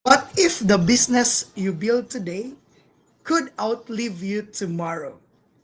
What if the business you build today could outlive you tomorrow?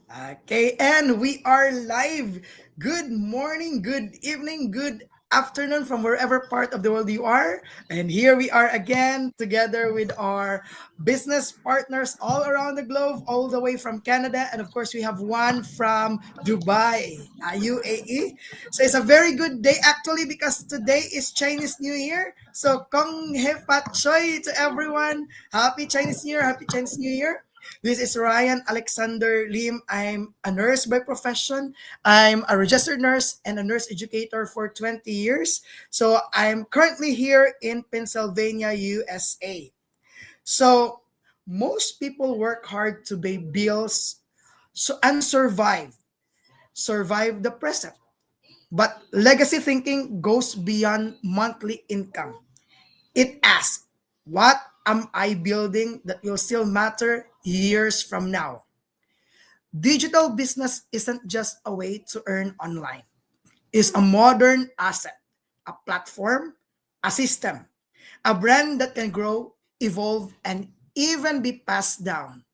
Okay, and we are live. Good morning, good evening, good afternoon from wherever part of the world you are. And here we are again together with our business partners all around the globe, all the way from Canada. And of course, we have one from Dubai, UAE. So it's a very good day actually because today is Chinese New Year. So Kong Hepat Choi to everyone. Happy Chinese New Year, happy Chinese New Year. This is Ryan Alexander Lim. I'm a nurse by profession. I'm a registered nurse and a nurse educator for 20 years. So I'm currently here in Pennsylvania, USA. So most people work hard to pay bills and survive the present. But legacy thinking goes beyond monthly income. It asks, what am I building that will still matter years from now? Digital business isn't just a way to earn online. It's a modern asset, a platform, a system, a brand that can grow, evolve, and even be passed down.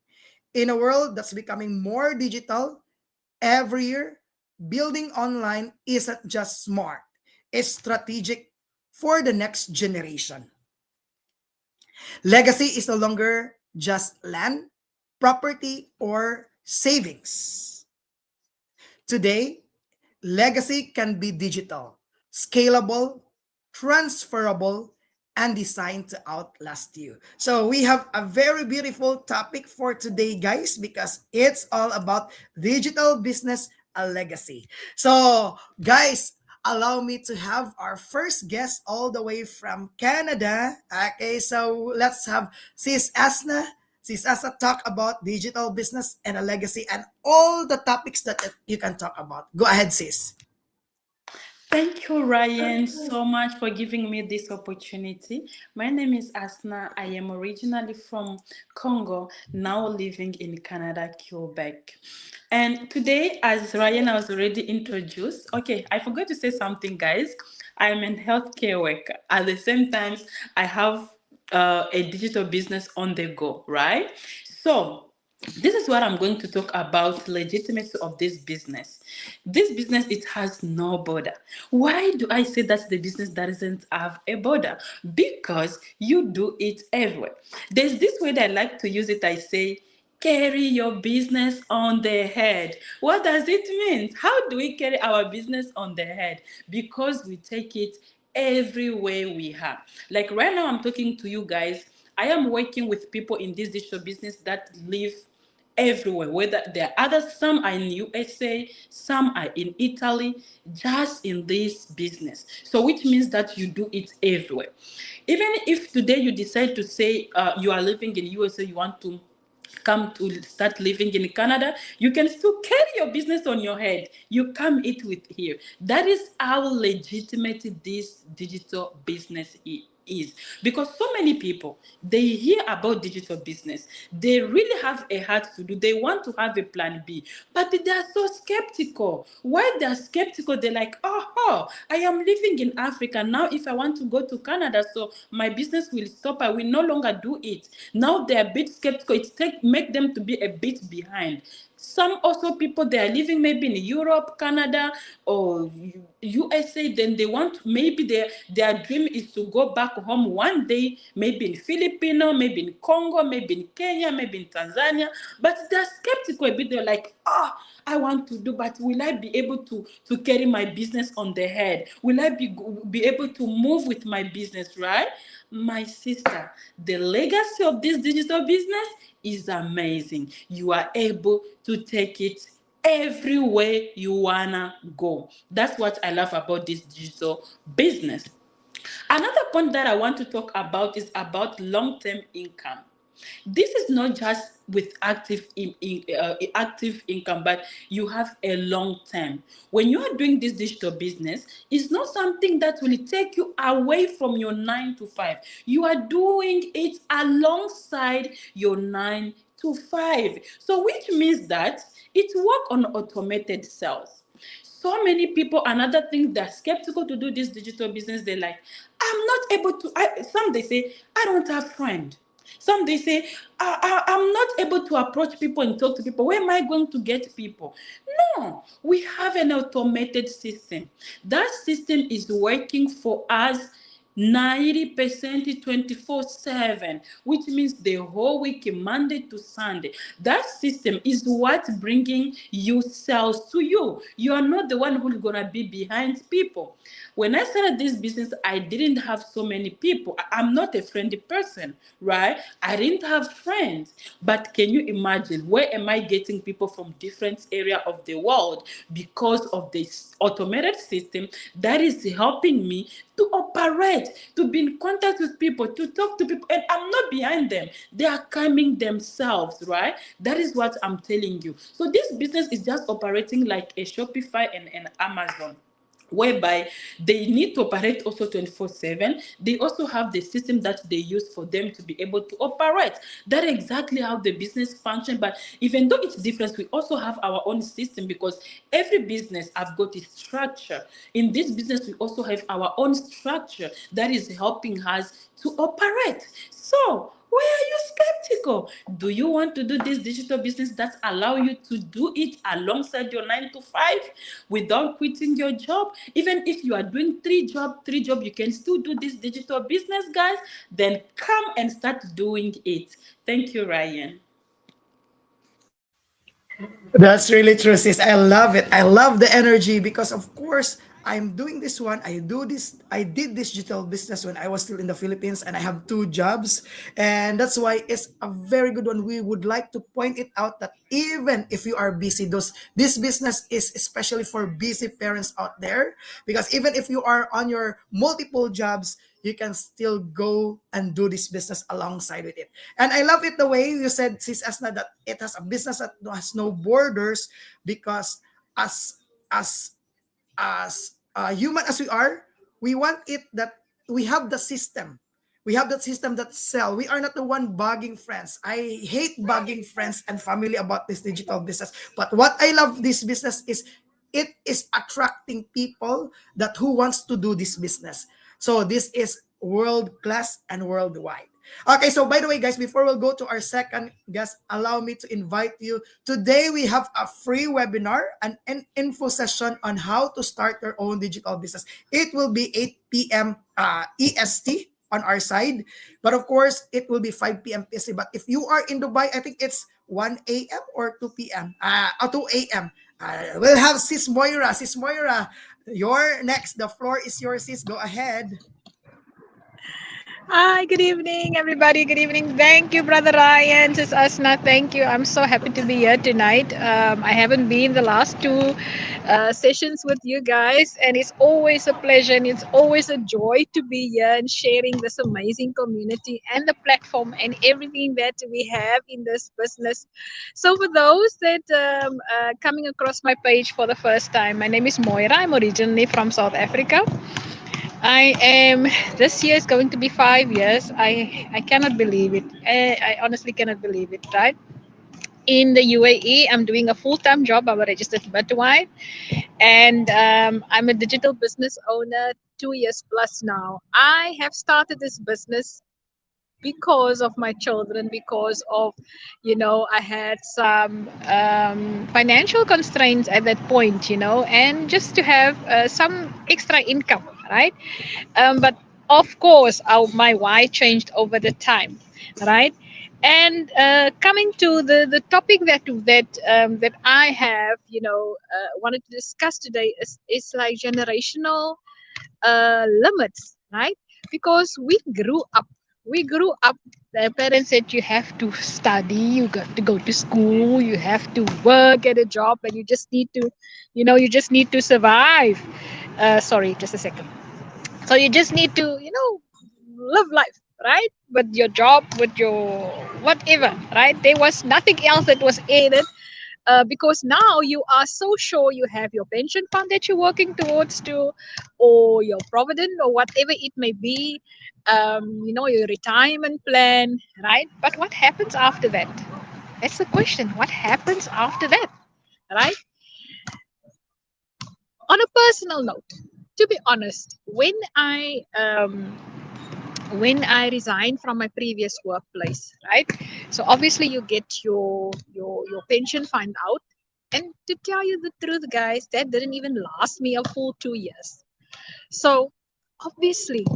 In a world that's becoming more digital every year, building online isn't just smart, it's strategic for the next generation. Legacy is no longer just land, property, or savings. Today, legacy can be digital, scalable, transferable, and designed to outlast you. So we have a very beautiful topic for today, guys, because it's all about digital business, a legacy. So, guys, allow me to have our first guest all the way from Canada. Okay, so let's have Sis Asna. Sis Asna talk about digital business and a legacy and all the topics that you can talk about. Go ahead, sis. Thank you, Ryan, so much for giving me this opportunity. My name is Asna. I am originally from Congo, now living in Canada, Quebec. And today, as Ryan has already introduced, okay, I forgot to say something, guys. I'm in healthcare work. At the same time, I have a digital business on the go, right? So, this is what I'm going to talk about legitimacy of this business. This business, it has no border. Why do I say that's the business that doesn't have a border? Because you do it everywhere. There's this way that I like to use it. I say, carry your business on the head. What does it mean? How do we carry our business on the head? Because we take it everywhere we have. Like right now, I'm talking to you guys. I am working with people in this digital business that live everywhere, whether there are others, some are in USA, some are in Italy, just in this business. So which means that you do it everywhere. Even if today you decide to say you are living in USA, you want to come to start living in Canada, you can still carry your business on your head. You come it with here. That is how legitimate this digital business is, because so many people, they hear about digital business, they really have a heart to do, they want to have a plan B, but they are so skeptical. Why they are skeptical? They're like, oh, I am living in Africa now. If I want to go to Canada, so my business will stop, I will no longer do it. Now they're a bit skeptical. Make them to be a bit behind. Some also people, they are living maybe in Europe, Canada, or USA. Then they want, maybe their dream is to go back home one day, maybe in Filipino, maybe in Congo, maybe in Kenya, maybe in Tanzania. But they're skeptical a bit. They're like, I want to do, but will I be able to carry my business on the head? Will I be able to move with my business, right? My sister, the legacy of this digital business is amazing. You are able to take it everywhere you wanna go. That's what I love about this digital business. Another point that I want to talk about is about long-term income. This is not just with active income, but you have a long term. When you are doing this digital business, it's not something that will take you away from your 9 to 5. You are doing it alongside your 9 to 5. So which means that it work on automated sales. So many people, another thing, they're skeptical to do this digital business. They're like, I'm not able to. Some they say, I don't have friend. Some they say, I'm not able to approach people and talk to people. Where am I going to get people? No, we have an automated system. That system is working for us 90% 24/7, which means the whole week, Monday to Sunday. That system is what's bringing you sales to you. You are not the one who's gonna be behind people. When I started this business, I didn't have so many people. I'm not a friendly person, right? I didn't have friends. But can you imagine, where am I getting people from different area of the world because of this automated system that is helping me to operate, to be in contact with people, to talk to people, and I'm not behind them. They are coming themselves, right? That is what I'm telling you. So this business is just operating like a Shopify and an Amazon, whereby they need to operate also 24/7. They also have the system that they use for them to be able to operate. That is exactly how the business function. But even though it's different, we also have our own system, because every business have got a structure. In this business, we also have our own structure that is helping us to operate. So why are you skeptical? Do you want to do this digital business that allow you to do it alongside your 9 to 5 without quitting your job? Even if you are doing three job, you can still do this digital business, guys. Then come and start doing it. Thank you, Ryan. That's really true, sis. I love it. I love the energy because, of course, I'm doing this one. I did this digital business when I was still in the Philippines, and I have two jobs. And that's why it's a very good one. We would like to point it out that even if you are busy, this business is especially for busy parents out there, because even if you are on your multiple jobs, you can still go and do this business alongside with it. And I love it the way you said, Sis Asna, that it has a business that has no borders, because as as human as we are, we want it that we have the system. We have that system that sell. We are not the one bugging friends. I hate bugging friends and family about this digital business. But what I love this business is it is attracting people that who wants to do this business. So this is world class and worldwide. Okay, so by the way, guys, before we'll go to our second guest, allow me to invite you. Today, we have a free webinar, an info session on how to start your own digital business. It will be 8 p.m. EST on our side, but of course, it will be 5 p.m. PST. But if you are in Dubai, I think it's 1 a.m. or 2 p.m. 2 a.m. We'll have Sis Moira. Sis Moira, you're next. The floor is yours, sis. Go ahead. Hi, good evening, everybody. Good evening. Thank you, Brother Ryan. This is Asna. Thank you. I'm so happy to be here tonight. I haven't been the last two sessions with you guys, and it's always a pleasure and it's always a joy to be here and sharing this amazing community and the platform and everything that we have in this business. So, for those that coming across my page for the first time, my name is Moira. I'm originally from South Africa. I am. This year is going to be 5 years. I cannot believe it. I honestly cannot believe it. Right. In the UAE, I'm doing a full-time job. I'm a registered midwife, and I'm a digital business owner 2 years plus now. I have started this business because of my children, because of, I had some financial constraints at that point, and just to have some extra income, right? But of course, my why changed over the time, right? And coming to the topic that I have, wanted to discuss today is like generational limits, right? Because we grew up. The parents said you have to study, you got to go to school, you have to work at a job, and you just need to, you just need to survive. Sorry, just a second. So you just need to, live life, right? With your job, with your whatever, right? There was nothing else that was added, because now you are so sure you have your pension fund that you're working towards to, or your provident, or whatever it may be, your retirement plan, right? But what happens after that? That's the question. What happens after that, right? On a personal note, to be honest, when I resigned from my previous workplace, right? So obviously you get your pension fund out, and to tell you the truth, guys, that didn't even last me a full 2 years. So obviously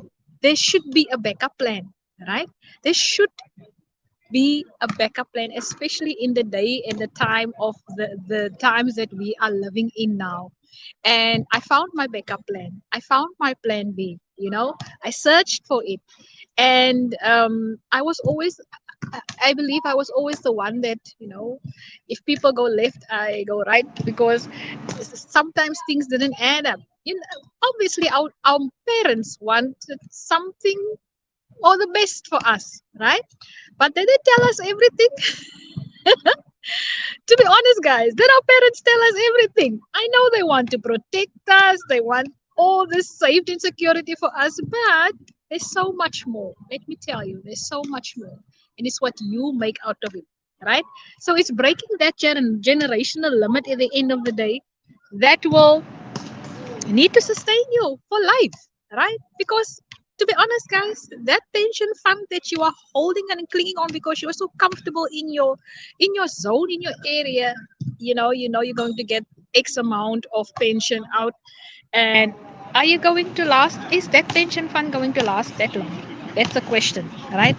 there should be a backup plan, right? There should be a backup plan, especially in the day and the time of the times that we are living in now. And I found my backup plan. I found my plan B. I searched for it, and I was always. I believe I was always the one that, if people go left, I go right, because sometimes things didn't add up. Obviously, our parents wanted something or the best for us, right? But they didn't tell us everything. To be honest, guys, then our parents tell us everything. I know they want to protect us, they want all this safety and security for us, but there's so much more. Let me tell you, there's so much more. And it's what you make out of it, right? So it's breaking that generational limit at the end of the day that will need to sustain you for life, right? Because to be honest, guys, that pension fund that you are holding and clinging on because you're so comfortable in your zone, in your area, you're going to get X amount of pension out, and are you going to last? Is that pension fund going to last that long? That's a question, right?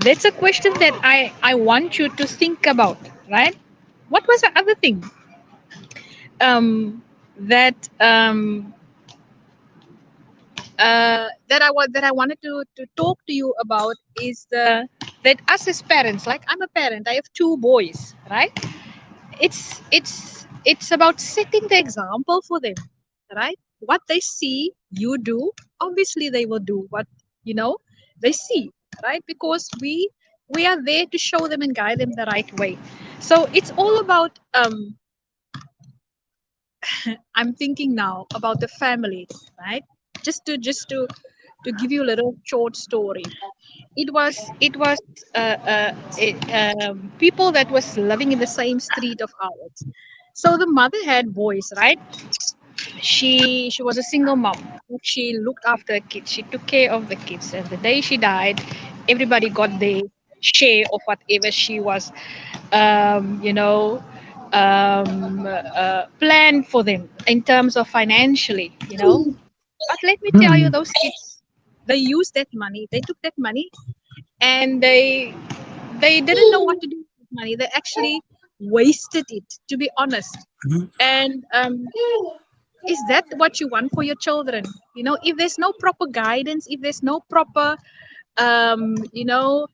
That's a question that I want you to think about, right? What was the other thing that that I wanted to talk to you about is that us as parents, like I'm a parent, I have two boys, right? It's about setting the example for them, right? What they see you do, obviously they will do what you know they see, right? Because we are there to show them and guide them the right way. So it's all about I'm thinking now about the family, right? Just to give you a little short story. It was people that was living in the same street of ours. So the mother had boys, right? She was a single mom. She looked after the kids. She took care of the kids. And the day she died, everybody got their share of whatever she was, you know, planned for them in terms of financially. But let me tell you, Hmm. those kids, they used that money. They took that money and they didn't know what to do with money. They actually wasted it, to be honest. And is that what you want for your children? If there's no proper guidance, if there's no proper um, you know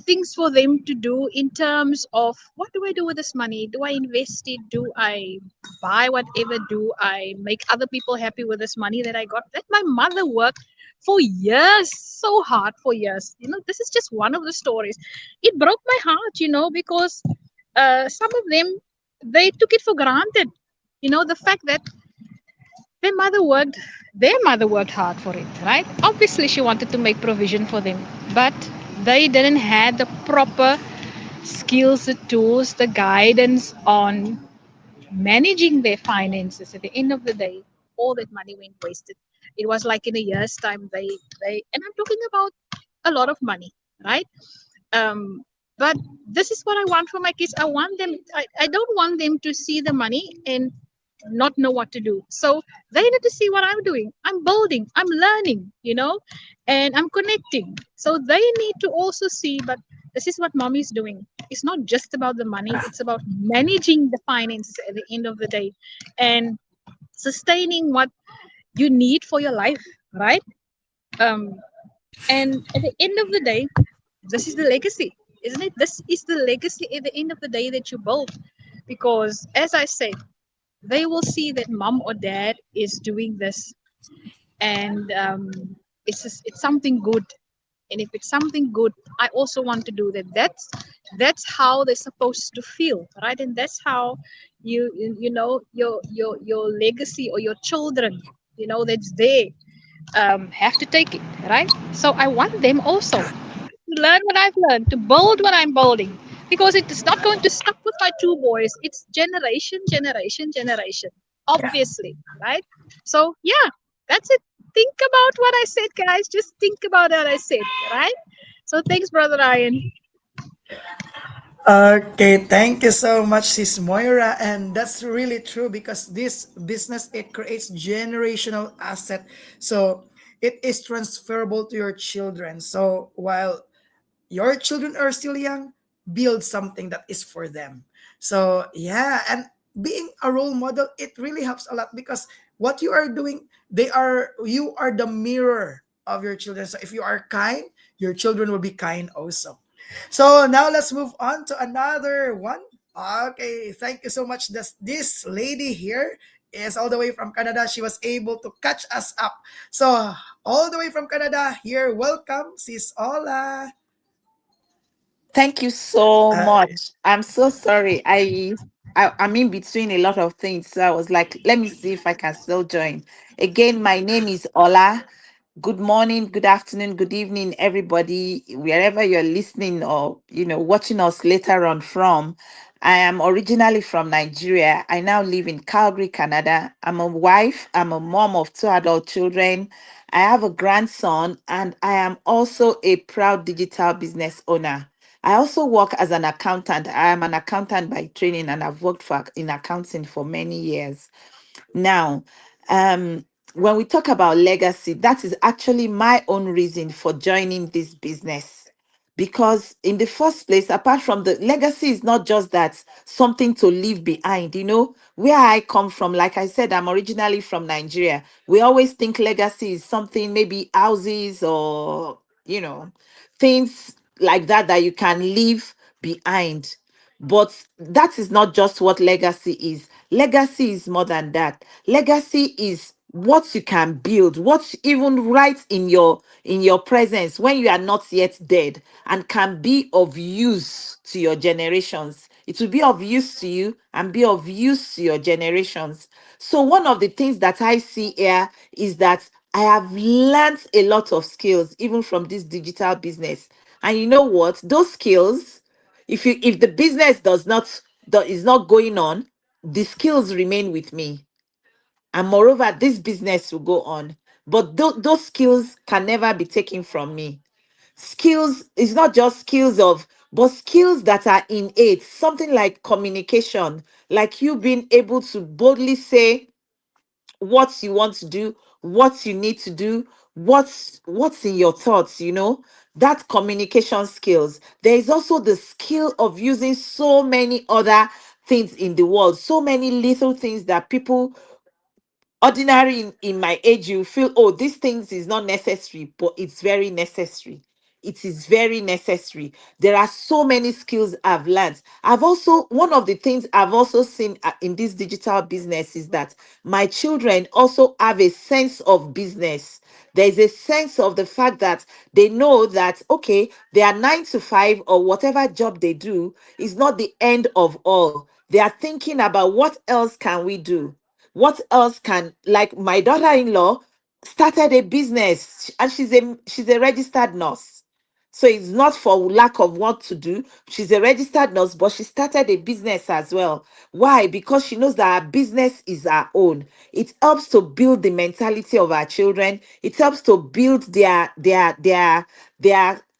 things for them to do in terms of what do I do with this money? Do I invest it? Do I buy whatever? Do I make other people happy with this money that I got? That my mother worked for years, so hard for years. This is just one of the stories. It broke my heart, because some of them, they took it for granted. The fact that their mother worked hard for it, right? Obviously she wanted to make provision for them, but they didn't have the proper skills, the tools, the guidance on managing their finances. At the end of the day, all that money went wasted. It was like in a year's time, they and I'm talking about a lot of money, right? But this is what I want for my kids. I don't want them to see the money and not know what to do. So they need to see what I'm doing. I'm building, I'm learning, and I'm connecting. So they need to also see, but this is what mommy is doing. It's not just about the money, it's about managing the finances at the end of the day and sustaining what you need for your life, right? Um, and at the end of the day, this is the legacy, isn't it? This is the legacy at the end of the day that you build. Because as I said, they will see that mom or dad is doing this, and it's something good. And if it's something good, I also want to do that. That's how they're supposed to feel, right? And that's how your legacy or your children, that's there, have to take it, right? So I want them also to learn what I've learned, to build what I'm building, because it is not going to stop with my two boys. It's generation, generation, generation. Yeah. obviously, right? So yeah, that's it. Think about what I said, guys. Just think about what I said, right? So thanks, brother Ryan. Okay, thank you so much, Sis Moira. And that's really true because this business it creates generational asset. So it is transferable to your children. So while your children are still young, build something that is for them. So yeah, and being a role model, it really helps a lot because what you are doing, you are the mirror of your children. So if you are kind, your children will be kind also. So now let's move on to another one. Okay, thank you so much. This lady here is all the way from Canada. She was able to catch us up. So all the way from Canada, here, welcome, Sis Ola. Thank you so Uh, much. I'm so sorry. I'm in between a lot of things. So I was like, let me see if I can still join. Again, my name is Ola. Good morning, good afternoon, good evening, everybody, wherever you're listening or watching us later on from. I am originally from Nigeria. I now live in Calgary, Canada. I'm a wife, I'm a mom of two adult children. I have a grandson, and I am also a proud digital business owner. I also work as an accountant. I am an accountant by training, and I've worked in accounting for many years. Now, um, when we talk about legacy, that is actually my own reason for joining this business. Because in the first place, apart from the legacy, is not just that something to leave behind. Where I come from, like I said, I'm originally from Nigeria. We always think legacy is something, maybe houses or, you know, things like that you can leave behind. But that is not just what legacy is. Legacy is more than that. Legacy is what you can build, what even right in your presence when you are not yet dead, and can be of use to your generations. It will be of use to you and be of use to your generations. So one of the things that I see here is that I have learned a lot of skills even from this digital business. And you know what? Those skills, if the business is not going on, the skills remain with me, and moreover this business will go on. But those skills can never be taken from me. Skills is not just skills of, but skills that are innate, something like communication, like you being able to boldly say what you want to do, what you need to do, what's in your thoughts, that communication skills. There is also the skill of using so many other things in the world, so many little things that people ordinary in my age, you feel, oh, these things is not necessary, but it's very necessary. It is very necessary. There are so many skills I've learned. I've also, one of the things I've also seen in this digital business is that my children also have a sense of business. There's a sense of the fact that they know that, okay, their 9 to 5 or whatever job they do is not the end of all. They are thinking about what else can we do, what else can, like my daughter-in-law started a business, and she's a registered nurse. So it's not for lack of what to do. She's a registered nurse, but she started a business as well. Why? Because she knows that her business is her own. It helps to build the mentality of our children. It helps to build their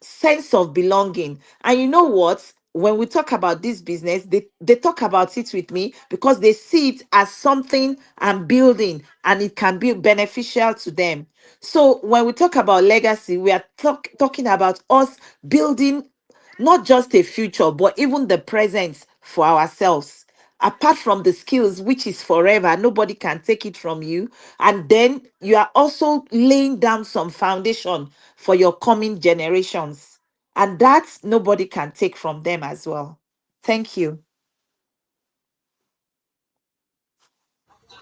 sense of belonging. And you know what? When we talk about this business, they talk about it with me because they see it as something I'm building, and it can be beneficial to them. So when we talk about legacy, we are talking about us building not just a future, but even the present for ourselves. Apart from the skills, which is forever, nobody can take it from you. And then you are also laying down some foundation for your coming generations. And that nobody can take from them as well. Thank you.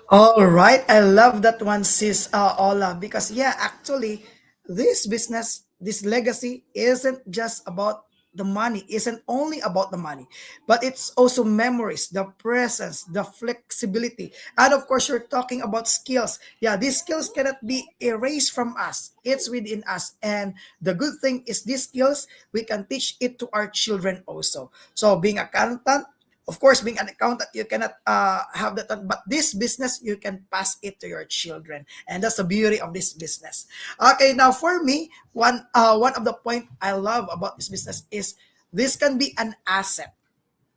All right, I love that one, sis Ola, because yeah, actually, this business, this legacy isn't just about the money, isn't only about the money, but it's also memories, the presence, the flexibility, and of course, you're talking about skills. Yeah, these skills cannot be erased from us. It's within us, and the good thing is these skills we can teach it to our children also. So, being accountant, Of course, being an accountant, you cannot have that, but this business, you can pass it to your children. And that's the beauty of this business. Okay, now for me, one of the point I love about this business is this can be an asset.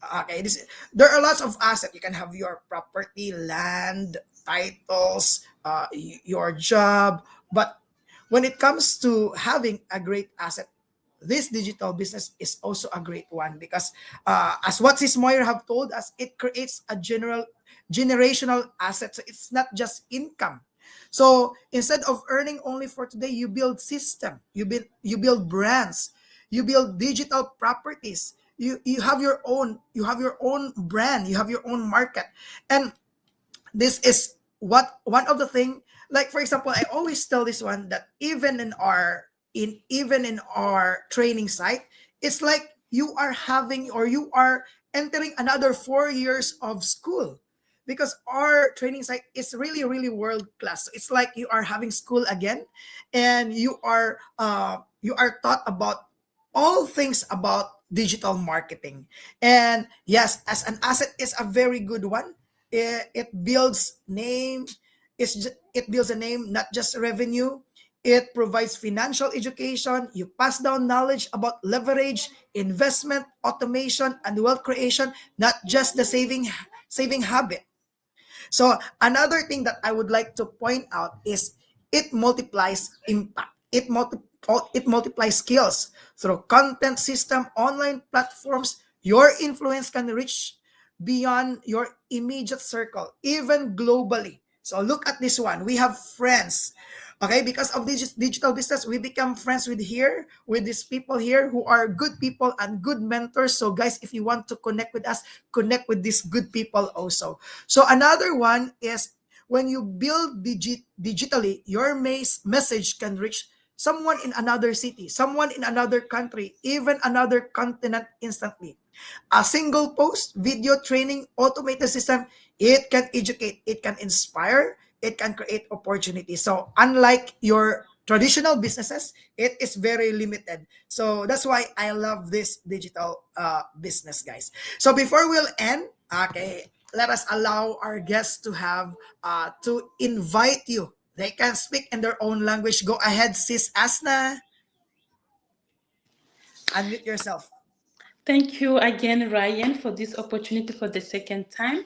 Okay, there are lots of assets. You can have your property, land, titles, your job. But when it comes to having a great asset, this digital business is also a great one because, as what Sis Moyer have told us, it creates a generational asset. So it's not just income. So instead of earning only for today, you build system, you build brands, you build digital properties. You have your own brand, you have your own market. And this is what one of the thing, like for example, I always tell this one that even in our training site, it's like you are having, or you are entering another 4 years of school, because our training site is really really world class. So it's like you are having school again, and you are taught about all things about digital marketing. And yes, as an asset is a very good one. It builds name. It builds a name, not just revenue. It provides financial education. You pass down knowledge about leverage, investment, automation, and wealth creation, not just the saving habit. So another thing that I would like to point out is it multiplies impact. It multiplies skills through content system, online platforms. Your influence can reach beyond your immediate circle, even globally. So look at this one. We have friends. Okay, because of this digital business, we become friends with these people here who are good people and good mentors. So guys, if you want to connect with us, connect with these good people also. So another one is when you build digitally, your message can reach someone in another city, someone in another country, even another continent instantly. A single post, video training, automated system, it can educate, it can inspire, it can create opportunity. So unlike your traditional businesses, it is very limited. So that's why I love this digital business, guys. So before we'll end, okay, let us allow our guests to invite you. They can speak in their own language. Go ahead, Sis Asna. Unmute yourself. Thank you again, Ryan, for this opportunity for the second time.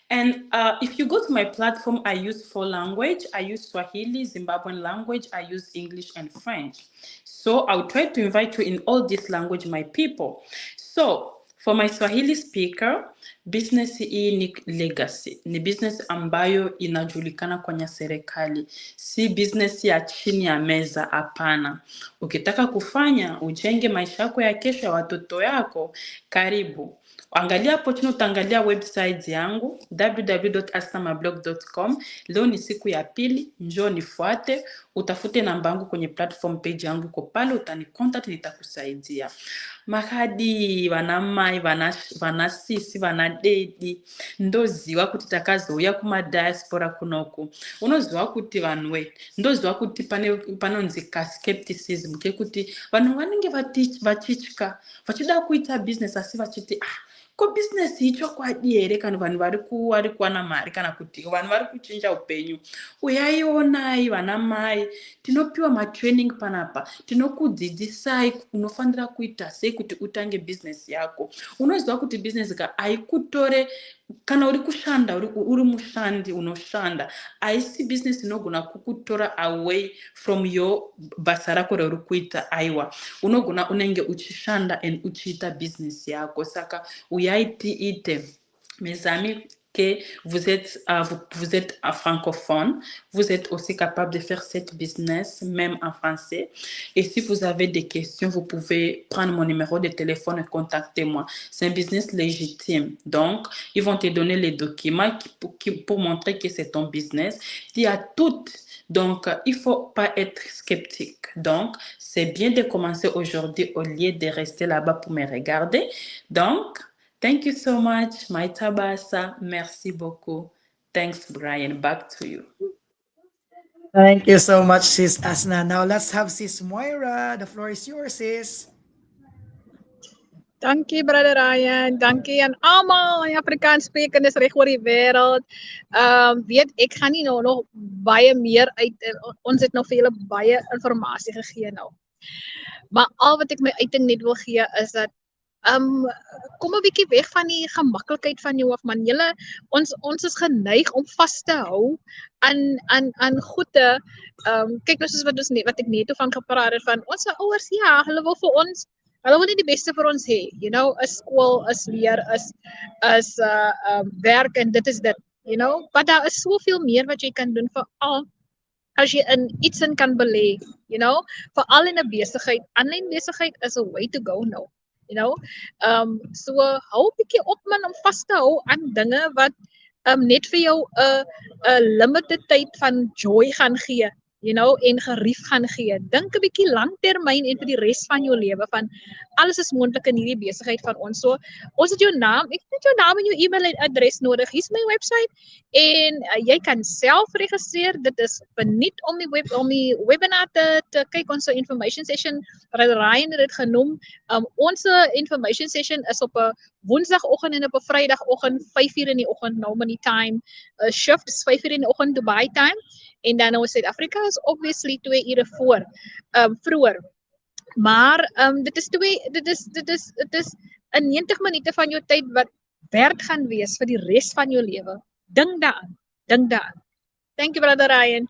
And if you go to my platform, I use four language. I use Swahili, Zimbabwean language. I use English and French. So I'll try to invite you in all this language, my people. So for my Swahili speaker, business hii ni legacy. Ni business ambayo inajulikana kwenye serikali. Si business ya chini ya meza, hapana. Ukitaka kufanya, ujenge maisha yako ya kesho ya watoto yako, karibu. Angalia hapo chini, utaangalia website yangu www.asnamablog.com. Leo ni siku ya pili, njoo nifuate, utafute namba yangu kwenye platform page yangu iko pale, utanicontact, nitakusaidia. Mahadi vanamai vanasisi vanadedi ndoziva kuti takazouya kumadiaspora kunoku. Unoziva kuti vanwe ndoziva kuti panonzi kaskepticism kekuti vanhu vanenge vachitya vachida kuita business asi vachiti ko business ichokwadi here kana vanhu vari kuwana mari kana kuti vanhu vari kuchinja upenyu. Uyaionai vana mai, tinopiwa matraining panapa, tinokudzidzisai unofanira kuita sei kuti utange business yako. Unoziva kuti business haikutore kana uri kushanda uri mushandi unoshanda, haisi business inogona kukutora away from your basa rako rauri kuita. Aiwa, unogona unenge uchishanda and uchiita business yako. Saka uyaiti ite mes amis, que vous êtes francophone, vous êtes aussi capable de faire cette business, même en français. Et si vous avez des questions, vous pouvez prendre mon numéro de téléphone et contacter moi. C'est un business légitime. Donc, ils vont te donner les documents pour montrer que c'est ton business. Il y a tout. Donc, il ne faut pas être sceptique. Donc, c'est bien de commencer aujourd'hui au lieu de rester là-bas pour me regarder. Donc, thank you so much, my Tabasa. Merci beaucoup. Thanks, Brian. Back to you. Thank you so much, Sis Asna. Now let's have Sis Moira. The floor is yours, sis. Dankie Brother Ryan, dankie aan almal in Afrikaans sprekendes reg oor die wêreld. Weet ek gaan nie nou nog baie meer uit ons het nog vir julle baie inligting gegee nou. Maar al wat ek my uiting net wil gee is dat kom 'n bietjie weg van die gemaklikheid van jou af man. Ons is geneig om vas te hou aan goede kyk nou soos wat ek net van gepraat het van ons ouers ja, hulle wil vir ons hulle wil nie die beste vir ons hê. You know, 'n skool, 'n leer, is werk en dit is dit, you know. Maar daar is soveel meer wat jy kan doen vir al as jy in iets in kan belê, you know, veral in 'n besigheid. Aanlyn besigheid is a way to go now. You know, so hou 'n bietjie op man om vas te hou aan dinge wat net vir jou 'n limited tyd van joy gaan gee, you know, en gerief gaan gee. Dink 'n bietjie langtermyn en vir die res van jou lewe van alles is moontlik in hierdie besigheid van ons. So ons het jou naam, ek het jou naam en jou e-mailadres nodig. Hier's my webwerf en jy kan self registreer. Dit is verniet om die webinar te kyk. Ons information session, Brother Ryan het dit genoem. Ons information session is op 'n Woensdagoggend en op 'n Vrydagoggend 5:00 in die oggend Normandy time. Shift is 5:00 in die oggend Dubai time en dan nou Suid-Afrika is obviously 2 ure voor vroeër. Maar dit is 'n 90 minute van jou tyd wat werd gaan wees vir die res van jou lewe. Dink daaraan. Dink daaraan. Thank you Brother Ryan.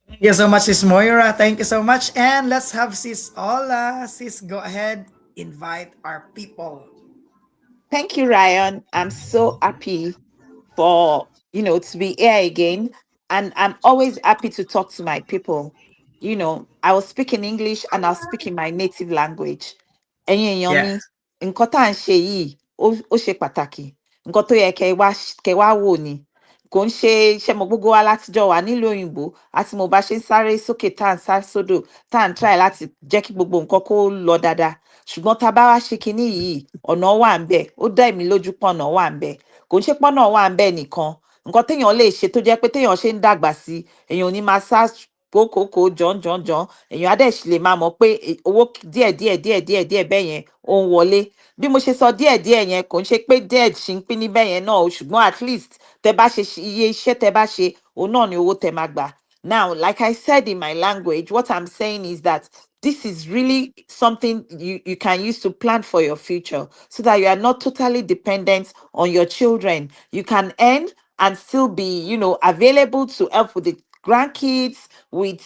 Thank you so much, Sis Moira. Thank you so much. And let's have Sis Ola. Sis, go ahead. Invite our people. Thank you, Ryan. I'm so happy for, to be here again. And I'm always happy to talk to my people. I was speaking English and I'll speak in my native language. Ẹ̀yin èèyàn mi, nǹkan tá à ń ṣe yìí, ó ṣe pàtàkì. Nǹkan tó yẹ kẹ́ wá wò ni. Kò ń ṣe mo gbogbo wa látijọ́ wà nílùú òyìnbó àti mo bá ṣe ń sáré sókè tá à ń sáré sódò tá à ń try láti jẹ́ kí gbogbo nǹkan kó lọ dáadáa. Ṣùgbọ́n tá a bá wá ṣe kinní yìí, ọ̀nà wà ń bẹ̀. Ó dá èmi lójú pé ọ̀nà wà ń bẹ̀. Kò ń ṣe pé ọ̀nà wà ń bẹ̀ nìkan. Nǹkan téèyàn lè ṣe tó jẹ́ pé téèyàn ṣe ń dàgbà sí, èèyàn ò ní máa sá kókòókò jọ̀ǹjọ̀ǹjọ̀ǹ. Èèyàn á dẹ̀ sì lè máa mọ̀ pé owó díẹ̀ bẹ́ẹ̀ yẹn ó ń wọlé. Bí mo ṣe sọ díẹ̀ yẹn kò ń ṣe pé díẹ̀ ṣì ń pín níbẹ̀ yẹn náà o, ṣùgbọ́n at least tẹ bá ṣe iye iṣẹ́ tẹ bá ṣe, òun náà ni owó tẹ máa gbà. Now, like I said in my language, what I'm saying is that this is really something you can use to plan for your future so that you are not totally dependent on your children. You can earn and still be, available to help with the grandkids, with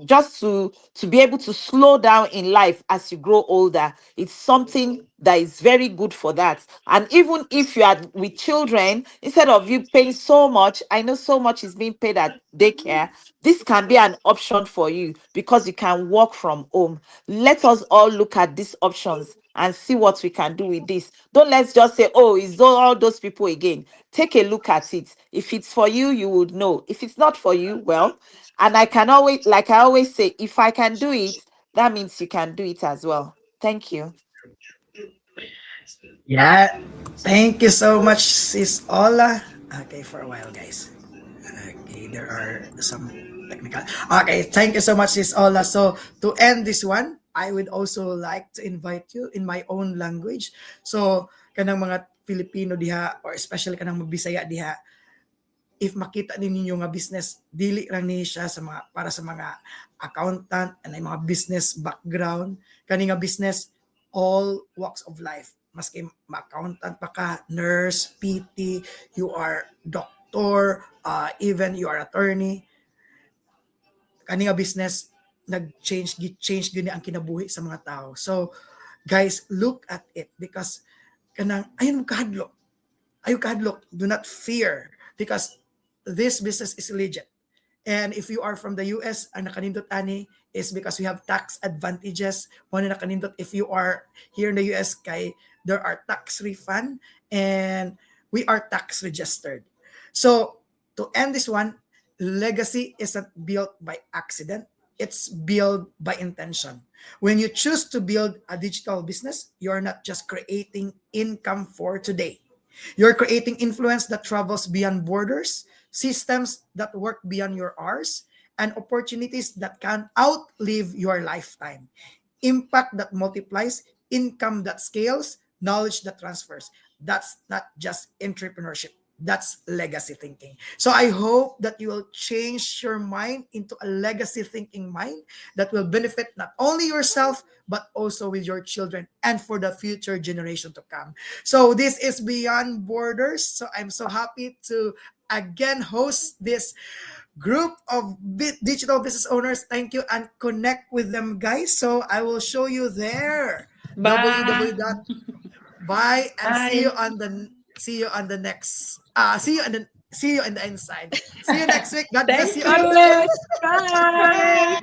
just to be able to slow down in life as you grow older. It's something that is very good for that. And even if you are with children, instead of you paying so much, I know so much is being paid at daycare, this can be an option for you because you can work from home. Let us all look at these options and see what we can do with this. Don't let's just say, oh, it's all those people again. Take a look at it. If it's for you, you would know. If it's not for you, well, and I can always, like I always say, if I can do it, that means you can do it as well. Thank you. Yeah. Thank you so much, Sis Ola. Okay, for a while, guys. Okay, there are some technical. Okay, thank you so much, Sis Ola. So to end this one, I would also like to invite you in my own language. So kanang mga Filipino diha or especially kanang Bisaya diha, if makita ninyo nga business, dili lang ni siya sa mga para sa mga accountant and mga business background, kani nga business all walks of life. Maski ma-accountant pa ka, nurse, PT, you are doctor, even you are attorney, kani nga business nag-change gini ang kinabuhi sa mga tao. So guys, look at it because kanang ayun kahadlok. Ayo kahadlok, do not fear because this business is legit. And if you are from the US, ang nakanindot ani is because we have tax advantages. Mo na nakanindot if you are here in the US kay there are tax refund and we are tax registered. So to end this one, legacy isn't built by accident. It's built by intention. When you choose to build a digital business, you're not just creating income for today. You're creating influence that travels beyond borders, systems that work beyond your hours, and opportunities that can outlive your lifetime. impact that multiplies, income that scales, knowledge that transfers. That's not just entrepreneurship. That's legacy thinking. So I hope that you will change your mind into a legacy thinking mind that will benefit not only yourself, but also with your children and for the future generation to come. So this is Beyond Borders. So I'm so happy to again host this group of digital business owners. Thank you and connect with them, guys. So I will show you there. Bye. www. Bye and Bye. see you on the next see you in the inside. See you next week. God bless Thank you. God you. bless. Bye.